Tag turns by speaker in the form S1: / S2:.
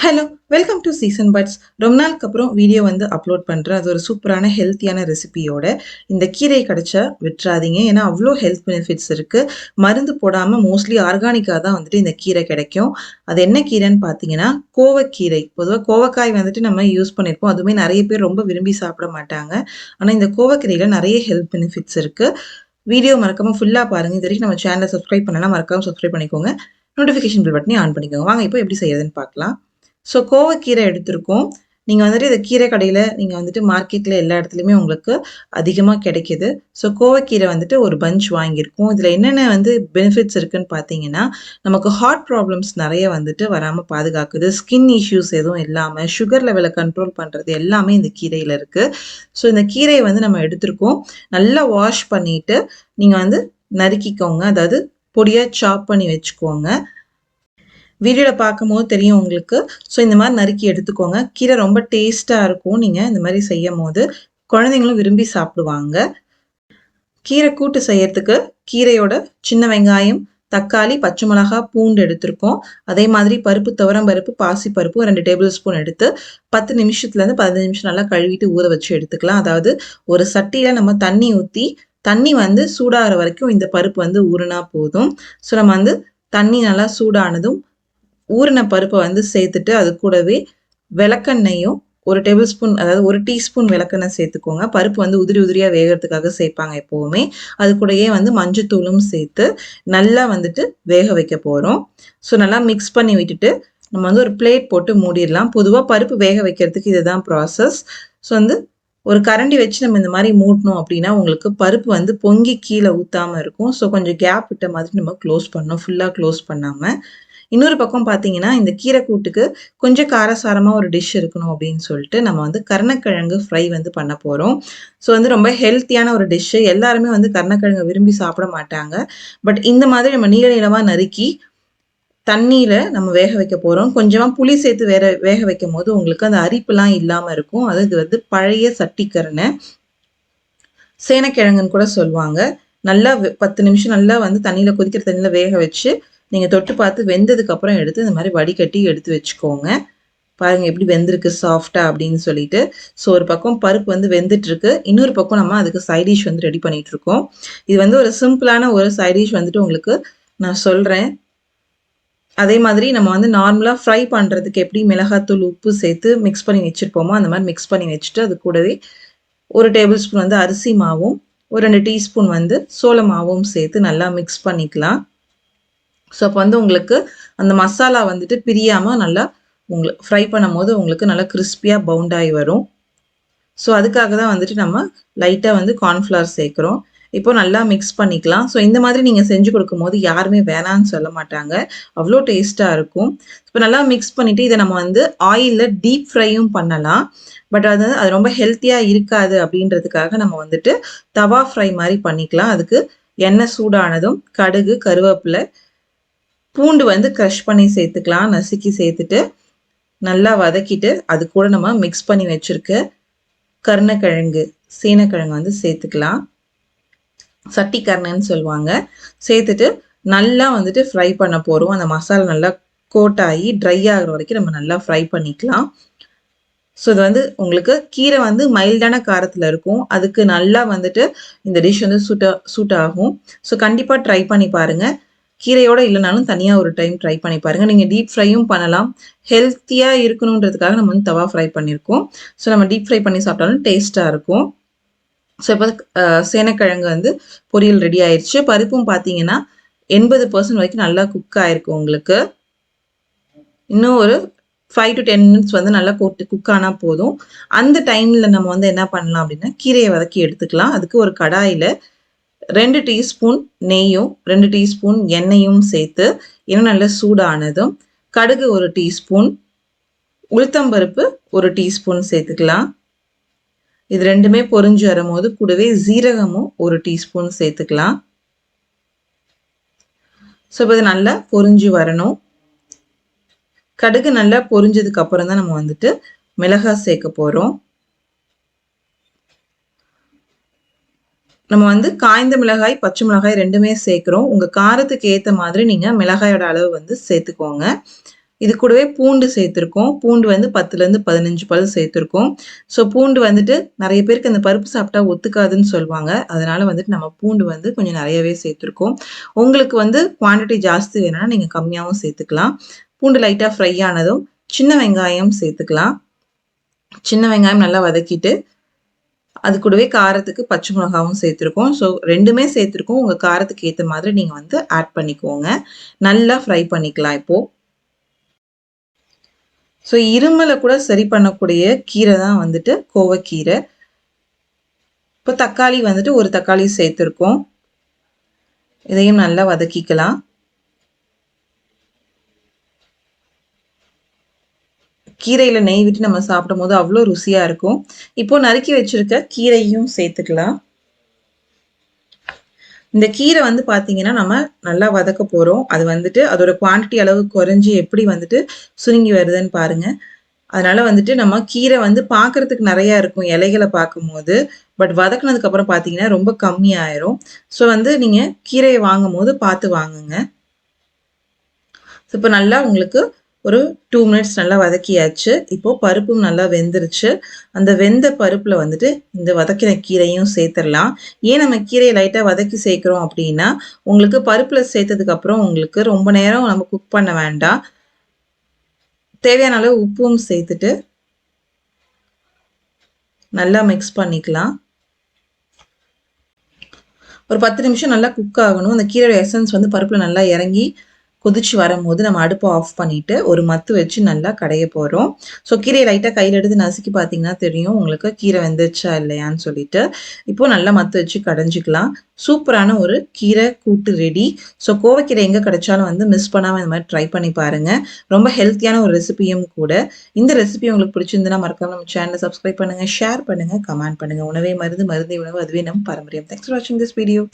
S1: Hello welcome to சீசன்பட்ஸ். ரொம்ப நாளுக்கு அப்புறம் வீடியோ அப்லோட் பண்ணுறேன். அது ஒரு சூப்பரான ஹெல்த்தியான ரெசிபியோட. இந்த கீரை கிடைச்சா விட்டுறாதீங்க, ஏன்னா அவ்வளோ ஹெல்த் பெனிஃபிட்ஸ் இருக்குது. மருந்து போடாமல் மோஸ்ட்லி ஆர்கானிக்காக தான் இந்த கீரை கிடைக்கும். அது என்ன கீரைன்னு பார்த்தீங்கன்னா கோவக்கீரை. பொதுவாக கோவக்காய் நம்ம யூஸ் பண்ணியிருப்போம், அதுவுமே நிறைய பேர் ரொம்ப விரும்பி சாப்பிட மாட்டாங்க. ஆனால் இந்த கோவக்கீரையில் நிறைய ஹெல்த் பெனிஃபிட்ஸ் இருக்குது. வீடியோ மறக்காமல் ஃபுல்லாக பாருங்கள். இது வரைக்கும் நம்ம சேனலை சப்ஸ்கிரைப் பண்ணலாம், மறக்காமல் சப்ஸ்கிரைப் பண்ணிக்கோங்க. நோட்டிஃபிகேஷன் பில் பட்டனையும் ஆன் பண்ணிக்கோங்க. வாங்க இப்போ எப்படி செய்யறதுன்னு பார்க்கலாம். ஸோ கோவக்கீரை எடுத்திருக்கோம். நீங்கள் இந்த கீரை கடையில் நீங்கள் மார்க்கெட்டில் எல்லா இடத்துலையுமே உங்களுக்கு அதிகமாக கிடைக்கிது. ஸோ கோவக்கீரை ஒரு பஞ்ச் வாங்கியிருக்கோம். இதில் என்னென்ன பெனிஃபிட்ஸ் இருக்குதுன்னு பார்த்தீங்கன்னா, நமக்கு ஹார்ட் ப்ராப்ளம்ஸ் நிறைய வராமல் பாதுகாக்குது. ஸ்கின் இஷ்யூஸ் எதுவும் இல்லாமல் சுகர் லெவலை கண்ட்ரோல் பண்ணுறது எல்லாமே இந்த கீரையில் இருக்குது. ஸோ இந்த கீரையை நம்ம எடுத்திருக்கோம். நல்லா வாஷ் பண்ணிவிட்டு நீங்கள் நறுக்கிக்கோங்க. அதாவது பொடியாக சாப் பண்ணி வச்சுக்கோங்க. வீடியோவில் பார்க்கும்போது தெரியும் உங்களுக்கு. ஸோ இந்த மாதிரி நறுக்கி எடுத்துக்கோங்க. கீரை ரொம்ப டேஸ்ட்டாக இருக்கும். நீங்கள் இந்த மாதிரி செய்யும் போது குழந்தைங்களும் விரும்பி சாப்பிடுவாங்க. கீரை கூட்டு செய்யறதுக்கு கீரையோட சின்ன வெங்காயம், தக்காளி, பச்சை மிளகா, பூண்டு எடுத்திருக்கோம். அதே மாதிரி பருப்பு, துவரம் பருப்பு, பாசி பருப்பு 2 டேபிள் ஸ்பூன் எடுத்து 10 நிமிஷத்துலேருந்து 15 நிமிஷம் நல்லா கழுவிட்டு ஊற வச்சு எடுத்துக்கலாம். அதாவது ஒரு சட்டியில் நம்ம தண்ணி ஊற்றி தண்ணி சூடாகிற வரைக்கும் இந்த பருப்பு ஊறுனா போதும். ஸோ நம்ம தண்ணி நல்லா சூடானதும் ஊறின பருப்பை சேர்த்துட்டு அது கூடவே விளக்கெண்ணையும் 1 டேபிள் ஸ்பூன், அதாவது 1 டீஸ்பூன் விளக்கெண்ணெய் சேர்த்துக்கோங்க. பருப்பு உதிரி உதிரியாக வேகிறதுக்காக சேர்ப்பாங்க எப்போவுமே. அது கூடயே மஞ்சத்தூளும் சேர்த்து நல்லா வேக வைக்க போகிறோம். ஸோ நல்லா மிக்ஸ் பண்ணி விட்டுட்டு நம்ம ஒரு பிளேட் போட்டு மூடிடலாம். பொதுவாக பருப்பு வேக வைக்கிறதுக்கு இதுதான் ப்ராசஸ். ஸோ ஒரு கரண்டி வச்சு நம்ம இந்த மாதிரி மூடணும் அப்படின்னா உங்களுக்கு பருப்பு பொங்கி கீழே ஊற்றாமல் இருக்கும். ஸோ கொஞ்சம் கேப் விட்ட மாதிரி நம்ம க்ளோஸ் பண்ணணும், ஃபுல்லாக க்ளோஸ் பண்ணாமல். இன்னொரு பக்கம் பார்த்தீங்கன்னா, இந்த கீரை கூட்டுக்கு கொஞ்சம் காரசாரமாக ஒரு டிஷ் இருக்கணும் அப்படின்னு சொல்லிட்டு நம்ம கருணக்கிழங்கு ஃப்ரை பண்ண போகிறோம். ஸோ ரொம்ப ஹெல்த்தியான ஒரு டிஷ்ஷு. எல்லாருமே கருணக்கிழங்கு விரும்பி சாப்பிட மாட்டாங்க. பட் இந்த மாதிரி நம்ம நீள நீளமாக நறுக்கி தண்ணியில் நம்ம வேக வைக்க போகிறோம். கொஞ்சமாக புளி சேர்த்து வேக வைக்கும் போது உங்களுக்கு அந்த அரிப்புலாம் இல்லாமல் இருக்கும். அது இது பழைய சட்டிக்கரணை, சேனக்கிழங்குன்னு கூட சொல்லுவாங்க. நல்லா 10 நிமிஷம் நல்லா தண்ணியில் கொதிக்கிற தண்ணியில் வேக வச்சு நீங்கள் தொட்டு பார்த்து வெந்ததுக்கப்புறம் எடுத்து இந்த மாதிரி வடிகட்டி எடுத்து வச்சுக்கோங்க. பாருங்கள் எப்படி வெந்திருக்கு சாஃப்டாக அப்படின்னு சொல்லிட்டு. ஸோ ஒரு பக்கம் பருப்பு வெந்துட்டுருக்கு, இன்னொரு பக்கம் நம்ம அதுக்கு சைடிஷ் ரெடி பண்ணிகிட்ருக்கோம். இது ஒரு சிம்பிளான ஒரு சைடிஷ் உங்களுக்கு நான் சொல்கிறேன். அதே மாதிரி நம்ம நார்மலாக ஃப்ரை பண்ணுறதுக்கு எப்படி மிளகாத்தூள், உப்பு சேர்த்து மிக்ஸ் பண்ணி வச்சுருப்போமோ அந்த மாதிரி மிக்ஸ் பண்ணி வச்சுட்டு அது கூடவே 1 டேபிள் ஸ்பூன் அரிசி மாவும், ஒரு 2 டீஸ்பூன் சோள மாவும் சேர்த்து நல்லா மிக்ஸ் பண்ணிக்கலாம். ஸோ அப்போ உங்களுக்கு அந்த மசாலா பிரியாமல் நல்லா உங்களுக்கு ஃப்ரை பண்ணும் போது உங்களுக்கு நல்லா கிறிஸ்பியாக பவுண்டாகி வரும். ஸோ அதுக்காக தான் நம்ம லைட்டாக கார்ன்ஃப்ளவர் சேர்க்குறோம். இப்போ நல்லா மிக்ஸ் பண்ணிக்கலாம். ஸோ இந்த மாதிரி நீங்கள் செஞ்சு கொடுக்கும்போது யாருமே வேணான்னு சொல்ல மாட்டாங்க, அவ்வளோ டேஸ்ட்டாக இருக்கும். இப்போ நல்லா மிக்ஸ் பண்ணிவிட்டு இதை நம்ம ஆயிலில் டீப் ஃப்ரையும் பண்ணலாம். பட் அது ரொம்ப ஹெல்த்தியாக இருக்காது அப்படின்றதுக்காக நம்ம தவா ஃப்ரை மாதிரி பண்ணிக்கலாம். அதுக்கு எண்ணெய் சூடானதும் கடுகு, கருவேப்பிலை, பூண்டு க்ரஷ் பண்ணி சேர்த்துக்கலாம். நசுக்கி சேர்த்துட்டு நல்லா வதக்கிட்டு அது கூட நம்ம மிக்ஸ் பண்ணி வச்சுருக்க கருணக்கிழங்கு, சேனக்கிழங்கு சேர்த்துக்கலாம். சட்டி கருணைன்னு சொல்லுவாங்க. சேர்த்துட்டு நல்லா ஃப்ரை பண்ண போகிறோம். அந்த மசாலா நல்லா கோட் ஆகி ட்ரை ஆகிற வரைக்கும் நம்ம நல்லா ஃப்ரை பண்ணிக்கலாம். ஸோ இது உங்களுக்கு கீரை மைல்டான காரத்தில் இருக்கும். அதுக்கு நல்லா இந்த டிஷ் சூட் ஆகும். ஸோ கண்டிப்பாக ட்ரை பண்ணி பாருங்கள். கீரையோடு இல்லைனாலும் தனியாக ஒரு டைம் ட்ரை பண்ணி பாருங்கள். நீங்கள் டீப் ஃப்ரையும் பண்ணலாம். ஹெல்த்தியாக இருக்கணுன்றதுக்காக நம்ம தவா ஃப்ரை பண்ணியிருக்கோம். ஸோ நம்ம டீப் ஃப்ரை பண்ணி சாப்பிட்டாலும் டேஸ்ட்டாக இருக்கும். ஸோ இப்போ சேனக்கிழங்கு பொரியல் ரெடி ஆயிடுச்சு. பருப்பும் பார்த்தீங்கன்னா 80% வரைக்கும் நல்லா குக் ஆகிருக்கு. உங்களுக்கு இன்னும் ஒரு 5 to 10 மினிட்ஸ் நல்லா குக் ஆனால் போதும். அந்த டைமில் நம்ம என்ன பண்ணலாம் அப்படின்னா கீரையை வதக்கி எடுத்துக்கலாம். அதுக்கு ஒரு கடாயில் 2 டீஸ்பூன் நெய்யும் 2 டீஸ்பூன் எண்ணெயும் சேர்த்து இன்னும் நல்லா சூடானதும் கடுகு 1 டீஸ்பூன், உளுத்தம்பருப்பு 1 டீஸ்பூன் சேர்த்துக்கலாம். இது ரெண்டுமே பொரிஞ்சு வரும்போது கூடவே ஜீரகமும் 1 டீஸ்பூன் சேர்த்துக்கலாம். ஸோ இப்போ இது நல்லா பொரிஞ்சு வரணும். கடுகு நல்லா பொரிஞ்சதுக்கு அப்புறம் தான் நம்ம மிளகாய் சேர்க்க போகிறோம். நம்ம காய்ந்த மிளகாய், பச்சை மிளகாய் ரெண்டுமே சேர்க்குறோம். உங்கள் காரத்துக்கு ஏற்ற மாதிரி நீங்கள் மிளகாயோட அளவு சேர்த்துக்கோங்க. இது கூடவே பூண்டு சேர்த்துருக்கோம். பூண்டு வந்து 10லேருந்து 15 பல் சேர்த்துருக்கோம். ஸோ பூண்டு வந்துட்டு நெறைய பேருக்கு அந்த பருப்பு சாப்பிட்டா ஒத்துக்காதுன்னு சொல்லுவாங்க. அதனால வந்துட்டு நம்ம பூண்டு வந்து கொஞ்சம் நெறையவே சேர்த்துருக்கோம். உங்களுக்கு வந்து குவான்டிட்டி ஜாஸ்தி வேணும்னா நீங்க கம்மியாவும் சேர்த்துக்கலாம். பூண்டு லைட்டா ஃப்ரை ஆனதும் சின்ன வெங்காயம் சேர்த்துக்கலாம். சின்ன வெங்காயம் நல்லா வதக்கிட்டு, அது கூடவே காரத்துக்கு பச்சை மிளகாவும் சேர்த்துருக்கோம். ஸோ 2மே சேர்த்துருக்கோம். உங்க காரத்துக்கு ஏத்த மாதிரி நீங்க வந்து ஆட் பண்ணிக்கோங்க. நல்லா ஃப்ரை பண்ணிக்கலாம் இப்போ. ஸோ இருமல கூட சரி பண்ணக்கூடிய கீரை தான் வந்துட்டு கோவக்கீரை. இப்போ தக்காளி வந்துட்டு ஒரு தக்காளி சேர்த்துருக்கோம். இதையும் நல்லா வதக்கிக்கலாம். கீரையில நெய் விட்டு நம்ம சாப்பிடும்போது அவ்வளோ ருசியா இருக்கும். இப்போ நறுக்கி வச்சிருக்க கீரையும் சேர்த்துக்கலாம். இந்த கீரை வந்து பார்த்தீங்கன்னா, நம்ம நல்லா வதக்க போறோம். அது வந்துட்டு அதோட குவான்டிட்டி அளவு குறைஞ்சு எப்படி வந்துட்டு சுருங்கி வருதுன்னு பாருங்க. அதனால வந்துட்டு நம்ம கீரை வந்து பார்க்கறதுக்கு நெறையா இருக்கும் இலைகள பார்க்கும்போது. பட் வதக்குனதுக்கு அப்புறம் பார்த்தீங்கன்னா, ரொம்ப கம்மியாயிரும். ஸோ வந்து நீங்க கீரைய வாங்கும்போது பார்த்து வாங்குங்க. இப்போ நல்லா உங்களுக்கு ஒரு 2 மினிட்ஸ் நல்லா வதக்கியாச்சு. இப்போ பருப்பும் நல்லா வெந்துருச்சு. அந்த வெந்த பருப்புல வந்துட்டு இந்த வதக்கின கீரையும் சேர்த்துரலாம். ஏன் நம்ம கீரைய லைட்டா வதக்கி சேர்க்கிறோம் அப்டின்னா, உங்களுக்கு பருப்புல சேர்த்ததுக்கு அப்புறம் உங்களுக்கு ரொம்ப நேரம் நம்ம குக் பண்ண வேண்டாம். தேவையான அளவு உப்பும் சேர்த்துட்டு நல்லா மிக்ஸ் பண்ணிக்கலாம். ஒரு 10 நிமிஷம் நல்லா குக் ஆகணும். அந்த கீரையோட எசன்ஸ் வந்து பருப்புல நல்லா இறங்கி கொதிச்சு வரும்போது நம்ம அடுப்ப ஆஃப் பண்ணிட்டு, ஒரு மத்து வச்சு நல்லா கடைய போறோம். ஸோ கீரைய லைட்டா கையில எடுத்து நசுக்கி பார்த்தீங்கன்னா தெரியும், உங்களுக்கு கீரை வெந்துருச்சா இல்லையான்னு சொல்லிட்டு. இப்போ நல்லா மத்து வச்சு கடைஞ்சுக்கலாம். சூப்பரான ஒரு கீரை கூட்டு ரெடி. ஸோ கோவைக்கீரை எங்க கிடைச்சாலும் வந்து மிஸ் பண்ணாம இந்த மாரி ட்ரை பண்ணி பாருங்க. ரொம்ப ஹெல்த்தியான ஒரு ரெசிபியும் கூட. இந்த ரெசிபி உங்களுக்கு பிடிச்சிருந்ததுன்னா மறக்காம நம்ம சேனல சப்ஸ்கிரைப் பண்ணுங்க, ஷேர் பண்ணுங்க, கமெண்ட் பண்ணுங்க. உணவே மருந்து, மருந்தே உணவு. அதுவே நம் பாரம்பரியம். தேங்க்ஸ் ஃபார் வாட்சிங் திஸ் வீடியோ.